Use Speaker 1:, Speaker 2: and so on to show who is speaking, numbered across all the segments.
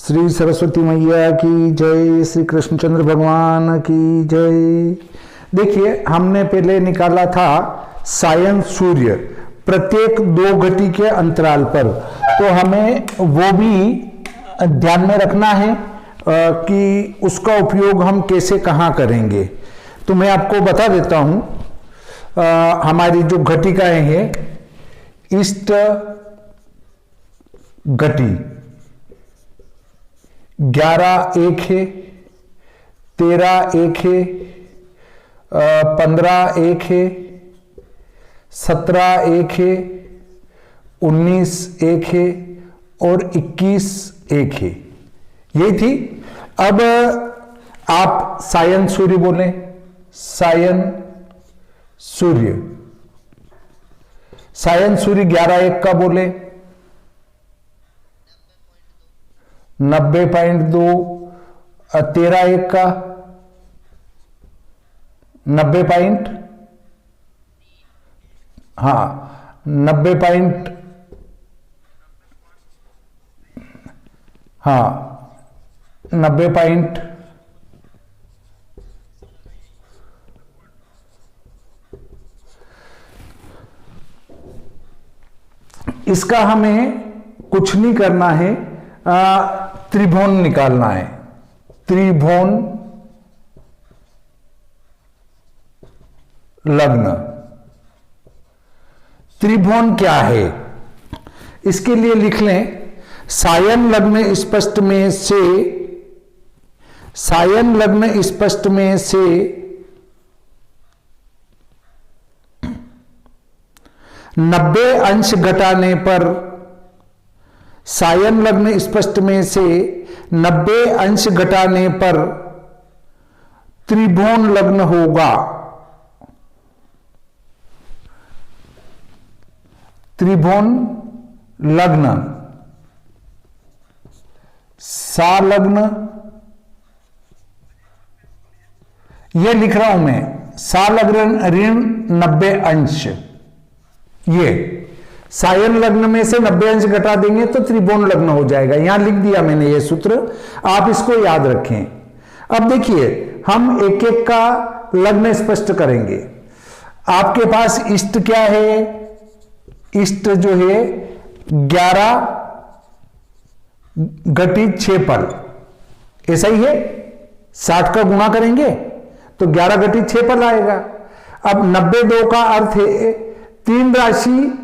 Speaker 1: श्री सरस्वती मैया की जय, श्री कृष्णचंद्र भगवान की जय। देखिए, हमने पहले निकाला था सायन सूर्य प्रत्येक 2 घटी के अंतराल पर, तो हमें वो भी ध्यान में रखना है कि उसका उपयोग हम कैसे कहाँ करेंगे। तो मैं आपको बता देता हूँ, हमारी जो घटिकाएं हैं, इष्ट घटी 11 एक है, 13 एक है, 15 एक है, 17 एक है, 19 एक है और 21 एक है। ये थी। अब आप सायन सूर्य बोले, सायन सूर्य, सायन सूर्य 11 एक का बोले 90.2, 13 एक का 90 पॉइंट, हाँ 90 पॉइंट, हाँ 90 पॉइंट, इसका हमें कुछ नहीं करना है, त्रिभुवन निकालना है। त्रिभुवन लग्न, त्रिभुवन क्या है इसके लिए लिख लें, सायन लग्न स्पष्ट में से, सायन लग्न स्पष्ट में से 90 अंश घटाने पर, सायन लग्न स्पष्ट में से 90 अंश घटाने पर त्रिभुवन लग्न होगा। त्रिभुवन लग्न, सा लग्न, ये लिख रहा हूं मैं, सा लग्न ऋण 90 अंश, ये सायन लग्न में से 90 अंश घटा देंगे तो त्रिभुवन लग्न हो जाएगा। यहां लिख दिया मैंने ये सूत्र, आप इसको याद रखें। अब देखिए, हम एक एक का लग्न स्पष्ट करेंगे। आपके पास इष्ट क्या है, इष्ट जो है 11 घटी 6 पर, ऐसा ही है, 60 का गुणा करेंगे तो 11 घटी 6 पर आएगा। अब 92 का अर्थ है 3 राशि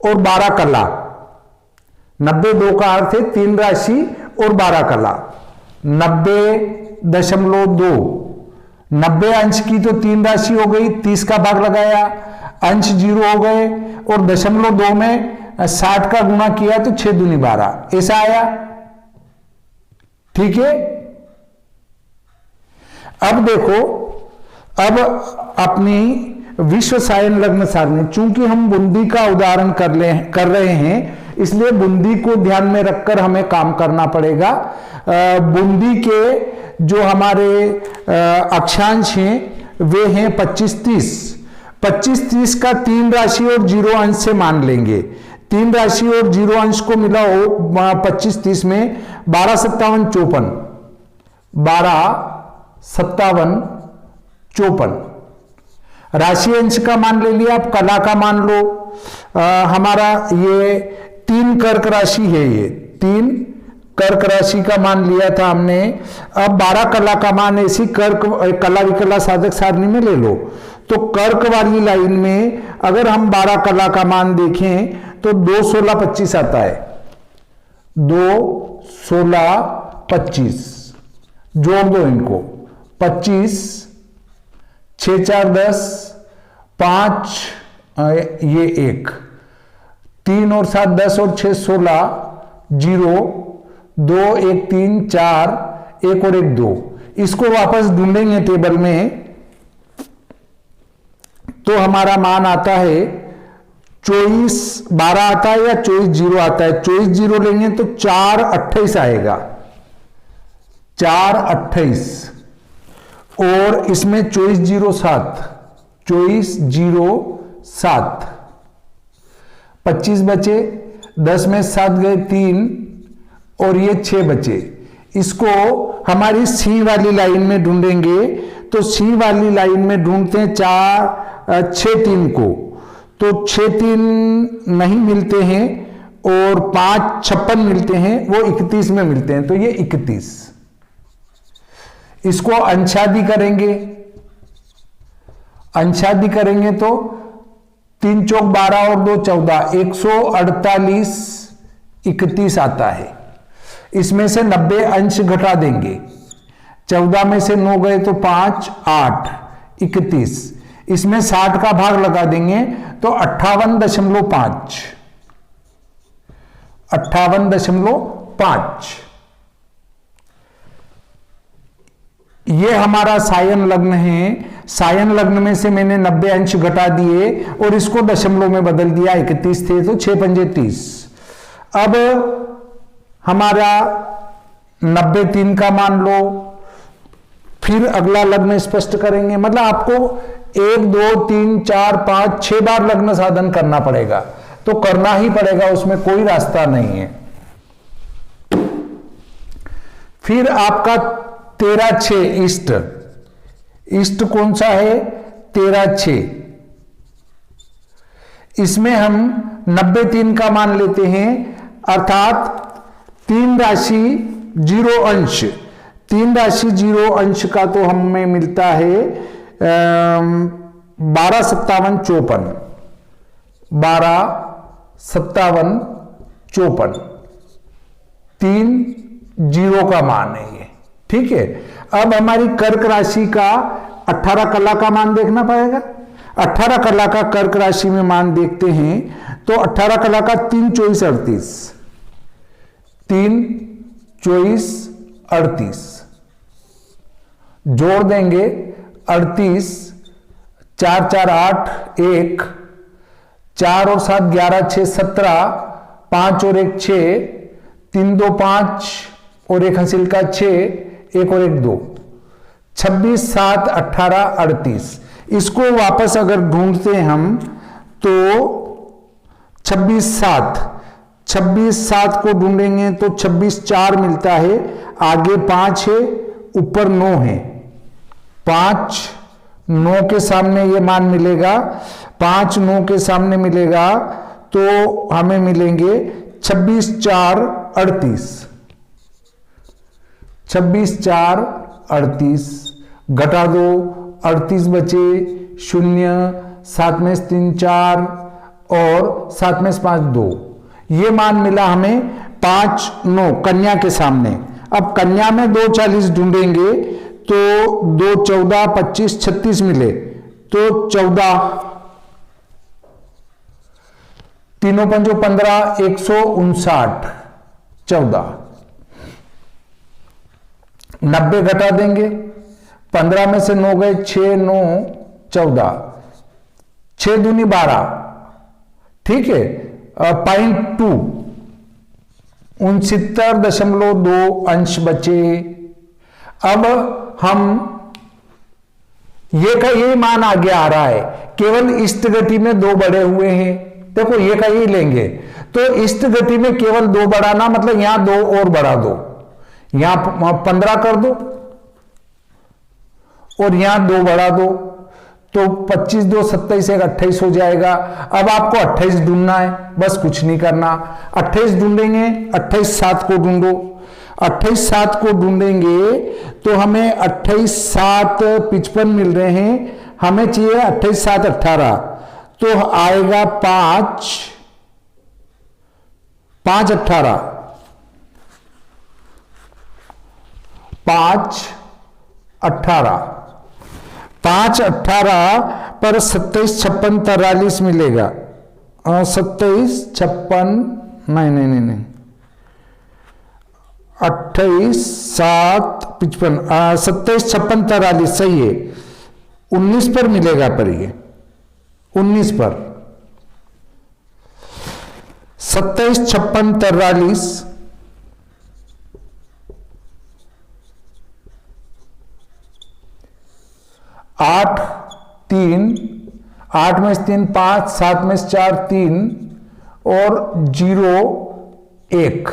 Speaker 1: और 12 कला, 92 का अर्थ है 3 राशि और 12 कला। 90.2, 90 अंश की तो 3 राशि हो गई, 30 का भाग लगाया, अंश 0 हो गए, और 0.2 में 60 का गुणा किया तो 6 दूनी 12, ऐसा आया। ठीक है। अब देखो, अब अपनी विश्व सायन लग्न सारणी, चूंकि हम बुंदी का उदाहरण कर रहे हैं, इसलिए बुंदी को ध्यान में रखकर हमें काम करना पड़ेगा। बुंदी के जो हमारे अक्षांश हैं वे हैं 25-30, 25-30 का 3 राशि और 0 अंश से मान लेंगे। 3 राशि और 0 अंश को मिलाओ 25-30 में 12 57 54, 12 57 54, राशि अंश का मान ले लिया। आप कला का मान लो, हमारा ये 3 कर्क राशि है, ये 3 कर्क राशि का मान लिया था हमने। अब 12 कला का मान ऐसी कर्क कला विकला साधक सारणी में ले लो, तो कर्क वाली लाइन में अगर हम 12 कला का मान देखें तो 2 16 25 आता है, 2 16 25, जोड़ दो इनको, 25 6 4 10, 5 ये 1, 3 और 7 10 और 6 16, 0 2 1 3 4, 1 और 1 2। इसको वापस ढूंढेंगे टेबल में तो हमारा मान आता है 24 12 आता है या 24 0 आता है। 24 0 लेंगे तो 4 28 आएगा, 4 28, और इसमें 24 0 7, 24 0 7, 25 बचे, 10 में 7 गए 3, और ये 6 बचे। इसको हमारी सी वाली लाइन में ढूंढेंगे, तो सी वाली लाइन में ढूंढते हैं 6 3 को, तो 6 3 नहीं मिलते हैं और 5 56 मिलते हैं, वो 31 में मिलते हैं, तो ये 31। इसको अंशादि करेंगे, अंशादि करेंगे तो 3 चौक 12 और 2 14, 148 31 आता है। इसमें से 90 अंश घटा देंगे, 14 में से 9 गए तो 5 8 31, इसमें 60 का भाग लगा देंगे तो 58.5 58.5। ये हमारा सायन लग्न है। सायन लग्न में से मैंने 90 अंश घटा दिए और इसको दशमलव में बदल दिया, 31 थे तो 6 पंजे 30। अब हमारा 90 3 का मान लो, फिर अगला लग्न स्पष्ट करेंगे। मतलब आपको 1 2 3 4 5 6 बार लग्न साधन करना पड़ेगा, तो करना ही पड़ेगा, उसमें कोई रास्ता नहीं है। फिर आपका 13 6 इष्ट, इष्ट कौन सा है? 13 6। इसमें हम 90 3 का मान लेते हैं, अर्थात 3 राशि 0 अंश, 3 राशि 0 अंश का तो हमें मिलता है 12 57 54, 12 57 54, 3 0 का मान है ये, ठीक है। अब हमारी कर्क राशि का 18 कला का मान देखना पड़ेगा। 18 कला का कर्क राशि में मान देखते हैं तो 18 कला का 3 24 38, 3 24 38 जोड़ देंगे, 38 4 4 8 1, 4 और 7 11 6 17, 5 और 1 6, 3 2 5 और 1 हंसिल का 6, 1 और 1 2, 26 7 18 38। इसको वापस अगर ढूंढते हैं हम तो 26 7 को ढूंढेंगे तो 26 4 मिलता है, आगे 5 है, ऊपर 9 है। 5 9 के सामने ये मान मिलेगा, 5 9 के सामने मिलेगा तो हमें मिलेंगे 26 4 38, 26 4 38 घटा दो, 38 बचे, 0 7 में 3 4 और 7 में 5 2, ये मान मिला हमें 5 9 कन्या के सामने। अब कन्या में 2 40 ढूंढेंगे तो 2 14 25 36 मिले, तो 14, तीनों पंजो 15 159 14, 90 घटा देंगे, 15 में से 9 गए, 6 9 14, 6 दूनी 12, ठीक है। 0.2 69.2 अंश बचे। अब हम ये का ये मान आगे आ रहा है, केवल इष्ट गति में 2 बढ़े हुए हैं। देखो ये का ये लेंगे तो इष्ट गति में केवल 2 बढ़ाना, मतलब यहां 2 और बढ़ा दो, यहां 15 कर दो और यहां 2 बढ़ा दो, तो 25 2 27 1 28 हो जाएगा। अब आपको 28 ढूंढना है, बस कुछ नहीं करना। 28 ढूंढेंगे, 28 7 को ढूंढो, 28 7 को ढूंढेंगे तो हमें 28 7 55 मिल रहे हैं, हमें चाहिए 28 7 18, तो आएगा 5 5 18, 5 18, 5 18 पर 27 56 43 मिलेगा, 27 56 नहीं 28 7 55 27 56 43 सही है, 19 पर मिलेगा, पर ये 19 पर 27 56 43 8 3 8 में से 3 5 7 में से 4 3 और 0 1।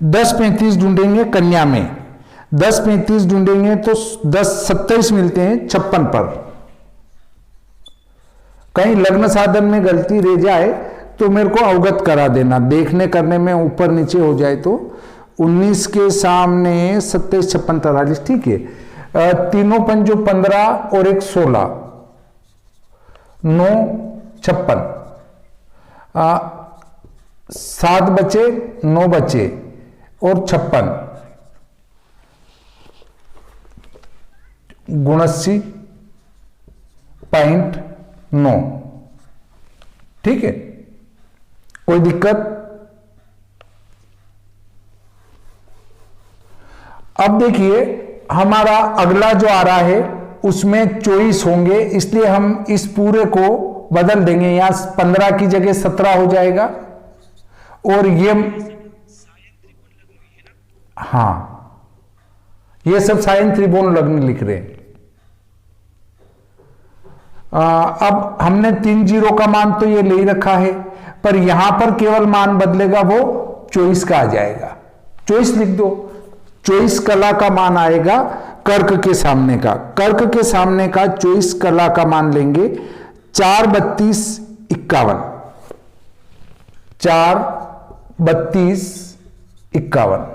Speaker 1: 10-35 ढूंढेंगे कन्या में, 10-35 ढूंढेंगे तो 10-27 मिलते हैं 56 पर। कहीं लग्न साधन में गलती रह जाए तो मेरे को अवगत करा देना, देखने करने में ऊपर नीचे हो जाए तो। 19 के सामने 27, 56, 43, ठीक है। तीनों पंजो 15 और एक 16, 9, 56, 7 बचे, 9 बचे और 56, 79.9, ठीक है। कोई दिक्कत? अब देखिए हमारा अगला जो आ रहा है उसमें 24 होंगे, इसलिए हम इस पूरे को बदल देंगे। यहां 15 की जगह 17 हो जाएगा और ये, हाँ ये सब सायन त्रिभुवन लग्न लिख रहे हैं। अब हमने 3 जीरो का मान तो ये ले ही रखा है, पर यहां पर केवल मान बदलेगा, वो 24 का आ जाएगा। 24 लिख दो। 24 कला का मान आएगा कर्क के सामने का, कर्क के सामने का 24 कला का मान लेंगे 4, 32, 51, 4, 32, 51।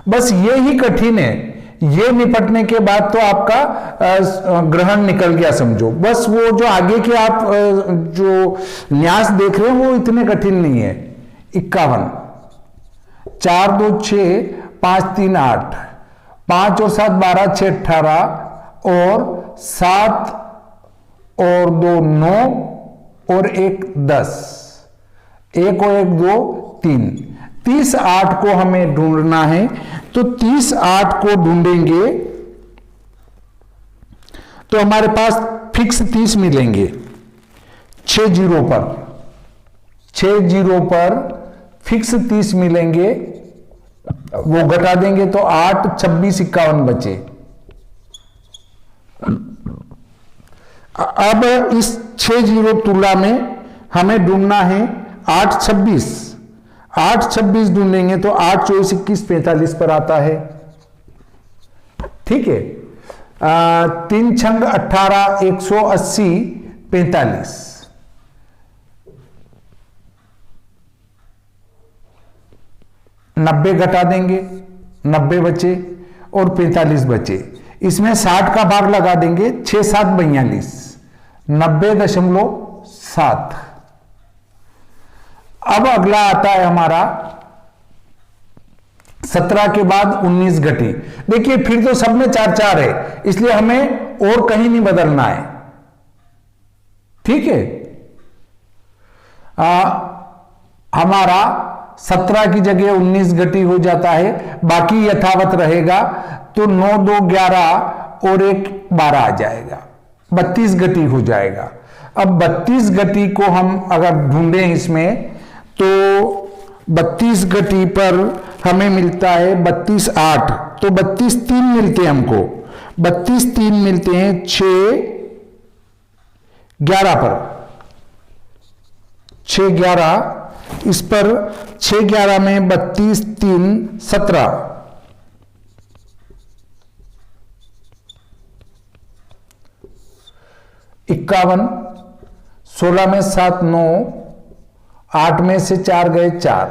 Speaker 1: बस ये ही कठिन है, ये निपटने के बाद तो आपका ग्रहण निकल गया समझो। बस वो जो आगे के आप जो न्यास देख रहे हैं वो इतने कठिन नहीं है। 51, 4, 2, 6, 5, 3, 8, 5 और 7, 12, 6, 18 और 7 और 2, 9 और 1, 10, 1 और 1, 2, 3, 30, 8 को हमें ढूंढना है। तो 30, 8 को ढूंढेंगे तो हमारे पास फिक्स 30 मिलेंगे 6 जीरो पर, 6 जीरो पर फिक्स 30 मिलेंगे। वो घटा देंगे तो 8, 26, 51 बचे। अब इस 6 जीरो तुला में हमें ढूंढना है 8, 26, 8, 26 ढूंढेंगे तो 8, 24, 21, 45 पर आता है, ठीक है। 3 छंग 18, 180, 45, 90 घटा देंगे, 90 बचे और 45 बचे। इसमें 60 का भाग लगा देंगे, 6, 7, 42, 90.7। अब अगला आता है हमारा 17 के बाद 19 घटी। देखिए फिर तो सब में 4, 4 है, इसलिए हमें और कहीं नहीं बदलना है, ठीक है। हमारा 17 की जगह 19 घटी हो जाता है, बाकी यथावत रहेगा। तो 9, 2, 11 और 1, 12 आ जाएगा, 32 घटी हो जाएगा। अब 32 घटी को हम अगर ढूंढें इसमें तो 32 घटी पर हमें मिलता है 32, 8, तो 32, 3 मिलते हैं हमको, 32, 3 मिलते हैं 6, 11 पर, 6, 11 इस पर 6, 11 में 32, 3, 17, 51, 16 में 7, 9, 8 में से 4 गए 4,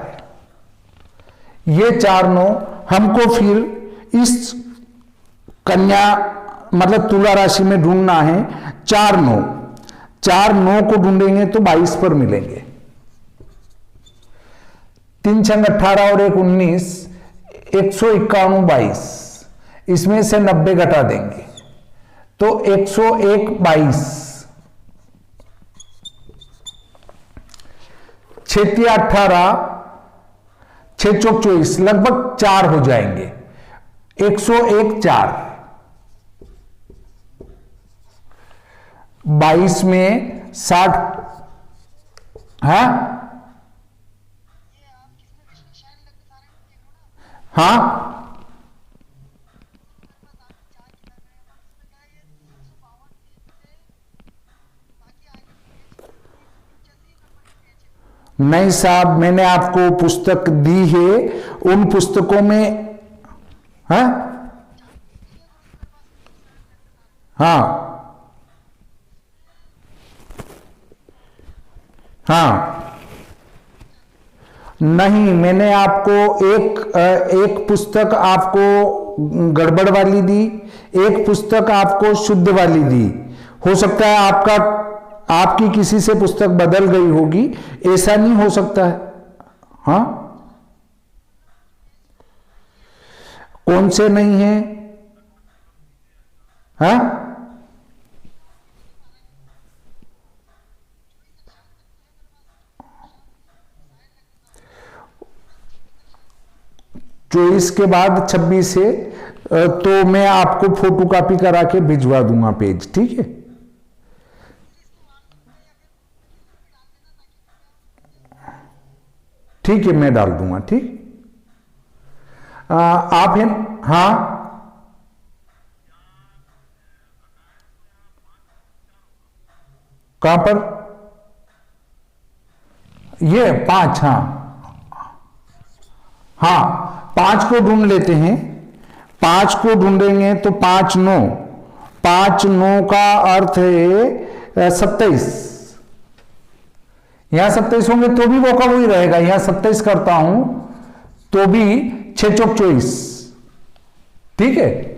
Speaker 1: ये 4, 9 हमको फिर इस कन्या मतलब तुला राशि में ढूंढना है। 4, 9, 4, 9 को ढूंढेंगे तो 22 पर मिलेंगे। 3 छंग 18 और 1, 19, 151, 22, इसमें से 90 घटा देंगे तो 101, 22, 6, 18, 6, 24, लगभग 4 हो जाएंगे, 101, 4, 22 में 60, हाँ हाँ नहीं साहब, मैंने आपको पुस्तक दी है उन पुस्तकों में है। हाँ हाँ, नहीं, मैंने आपको एक पुस्तक आपको गड़बड़ वाली दी, एक पुस्तक आपको शुद्ध वाली दी। हो सकता है आपकी किसी से पुस्तक बदल गई होगी, ऐसा नहीं हो सकता है। हाँ, कौन से नहीं है? हाँ, चौबीस के बाद 26 है, तो मैं आपको फोटो कॉपी करा के भिजवा दूंगा पेज, ठीक है। ठीक है, मैं डाल दूंगा, ठीक। आप हैं? हाँ, कहां पर? ये 5, हाँ हाँ, 5 को ढूंढ लेते हैं। 5 को ढूंढेंगे तो 5 9, 5 9 का अर्थ है 27। यहां 27 होंगे तो भी वो का वही रहेगा। यहां 27 करता हूं तो भी 6 चौक 24, ठीक है।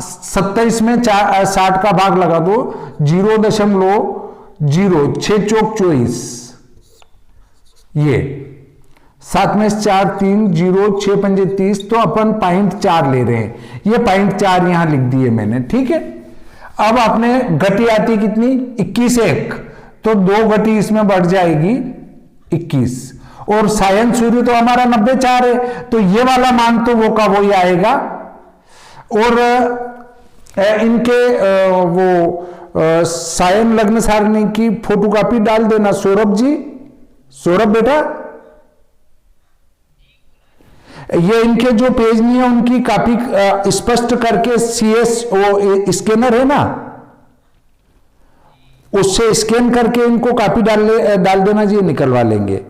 Speaker 1: 27 में 60 का भाग लगा दो, 0.0, 6 चौक 24, ये 7 में 4 3 0, 6 पंजे 30, तो अपन 0.4 ले रहे हैं। ये 0.4 यहां लिख दिए मैंने, ठीक है। अब आपने गति आती कितनी? 21 1, तो 2 गति इसमें बढ़ जाएगी 21, और सायन सूर्य तो हमारा 94 है, तो ये वाला मान तो वो का वही आएगा। और इनके वो सायन लग्न सारणी की फोटोकॉपी डाल देना सौरभ जी। सौरभ बेटा, ये इनके जो पेज नहीं है उनकी कॉपी स्पष्ट करके CS वो स्कैनर है ना, उससे स्कैन करके इनको कॉपी डाल देना जी, निकलवा लेंगे।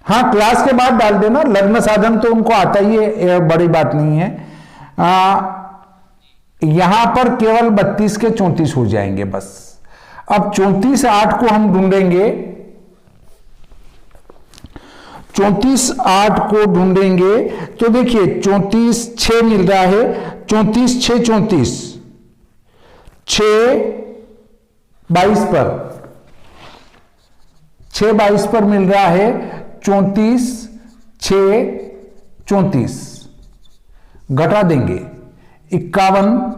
Speaker 1: हाँ, क्लास के बाद डाल देना। लग्न साधन तो उनको आता ही है, बड़ी बात नहीं है। यहां पर केवल 32 के 34 हो जाएंगे बस। अब 34 8 को हम ढूंढेंगे, 34 8 को ढूंढेंगे तो देखिए 34 6 मिल रहा है, 34 6 34, 6 22 पर, 6 22 पर मिल रहा है 34 6 34, घटा देंगे 51,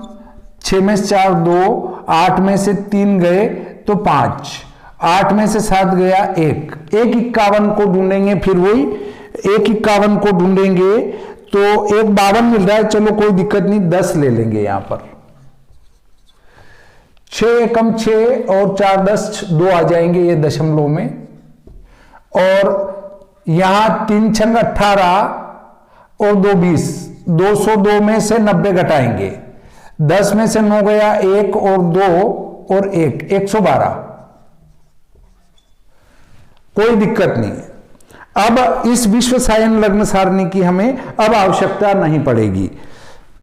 Speaker 1: 6 में से 4 2, 8 में से 3 गए तो 5, 8 में से 7 गया 1, 51 को ढूंढेंगे, फिर वही 51 को ढूंढेंगे तो 52 मिल रहा है। चलो कोई दिक्कत नहीं, 10 ले लेंगे यहां पर। 6 कम 6 और 4 10, 2 आ जाएंगे ये दशमलव में। और यहां 3 छंग 18 और 2 20, 202 में से 90 घटाएंगे, 10 में से 9 गया 1 और 2 और 1, 112। कोई दिक्कत नहीं है। अब इस विश्व सायन लग्न सारणी की हमें अब आवश्यकता नहीं पड़ेगी।